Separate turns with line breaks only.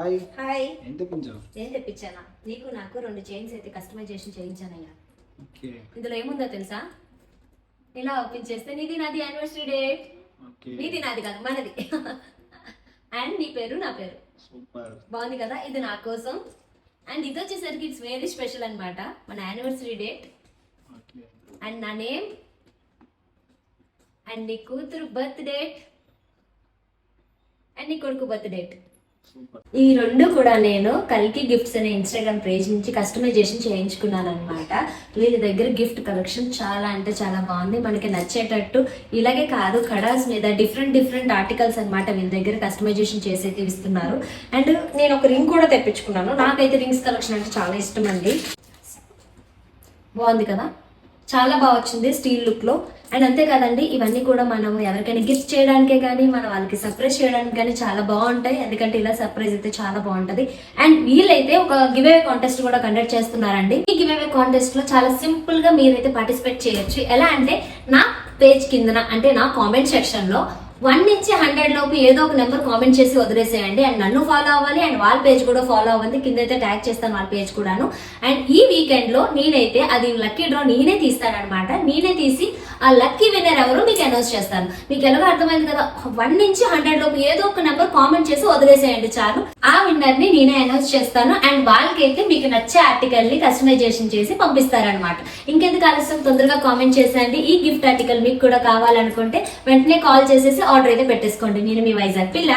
Hi
hi.
ఏం తెప్పించావు?
ఏం తెప్పించానా? నీకు నాకు 2 చైన్స్ అయితే కస్టమైజేషన్ చేయించానయ్యా.
ఓకే
ఇందులో ఏముందో తెలుసా? ఇలా ఓపెన్ చేస్తే నీది నాది యానివర్సరీ డేట్.
ఓకే
నీది నాది కాదు, మనది. అండ్ నీ పేరు నా పేరు.
సూపర్.
బాగుంది కదా? ఇది నా కోసం. అండ్ ఇది వచ్చేసరికి ఇట్స్ వెరీ స్పెషల్ అన్నమాట. మన యానివర్సరీ డేట్
ఓకే
అండ్ నా నేమ్ అండ్ నీ కూతురు బర్త్ డేట్ అండ్ నీ కొడుకు బర్త్ డేట్.
సూపర్.
ఈ 2 కూడా నేను కల్కి గిఫ్ట్స్ అనే ఇన్స్టాగ్రామ్ పేజ్ నుంచి కస్టమైజేషన్ చేయించుకున్నాను అనమాట. వీళ్ళ దగ్గర గిఫ్ట్ కలెక్షన్ చాలా అంటే చాలా బాగుంది, మనకి నచ్చేటట్టు. ఇలాగే కాదు, కడాస్ మీద డిఫరెంట్ ఆర్టికల్స్ అనమాట వీళ్ళ దగ్గర కస్టమైజేషన్ చేసేది ఇస్తున్నారు. అండ్ నేను ఒక రింగ్ కూడా తెప్పించుకున్నాను. నాకైతే రింగ్స్ కలెక్షన్ అంటే చాలా ఇష్టం అండి. బాగుంది కదా? చాలా బాగా వచ్చింది స్టీల్ లుక్ లో. అండ్ అంతేకాదండి, ఇవన్నీ కూడా మనం ఎవరికైనా గిఫ్ట్ చేయడానికే కానీ మన వాళ్ళకి సర్ప్రైజ్ చేయడానికి కానీ చాలా బాగుంటాయి. ఎందుకంటే ఇలా సర్ప్రైజ్ అయితే చాలా బాగుంటది. అండ్ వీళ్ళైతే ఒక గివ్ అవే కాంటెస్ట్ కూడా కండక్ట్ చేస్తున్నారండి. ఈ గివ్ అవే కాంటెస్ట్ లో చాలా సింపుల్ గా మీరైతే పార్టిసిపేట్ చేయొచ్చు. ఎలా అంటే నా పేజ్ కిందన, అంటే నా కామెంట్ సెక్షన్ లో 1 నుంచి 100 లోపు ఏదో ఒక నెంబర్ కామెంట్ చేసి వదిలేసేయండి. అండ్ నన్ను ఫాలో అవ్వాలి అండ్ వాళ్ళ పేజ్ కూడా ఫాలో అవ్వాలి. కింద అయితే ట్యాగ్ చేస్తాను వాళ్ళ పేజ్ కూడాను. అండ్ ఈ వీకెండ్ లో నేనైతే అది లక్కీ డ్రా నేనే తీస్తానన్నమాట. నేనే తీసి ఆ లక్కీ విన్నర్ ఎవరు మీకు అనౌన్స్ చేస్తాను. మీకు ఎలాగో అర్థమైంది కదా? 1 నుంచి 100 లోపు ఏదో ఒక నెంబర్ కామెంట్ చేసి వదిలేసేయండి చాలు. ఆ విన్నర్ ని నేనే అనౌన్స్ చేస్తాను. అండ్ వాళ్ళకైతే మీకు నచ్చే ఆర్టికల్ ని కస్టమైజేషన్ చేసి పంపిస్తారనమాట. ఇంకెందుకు ఆలస్యం, తొందరగా కామెంట్ చేసేయండి. ఈ గిఫ్ట్ ఆర్టికల్ మీకు కూడా కావాలనుకుంటే వెంటనే కాల్ చేసేసి ఆర్డర్ అయితే పెట్టేసుకోండి. నేను మీ వైజాగ్ పిల్ల.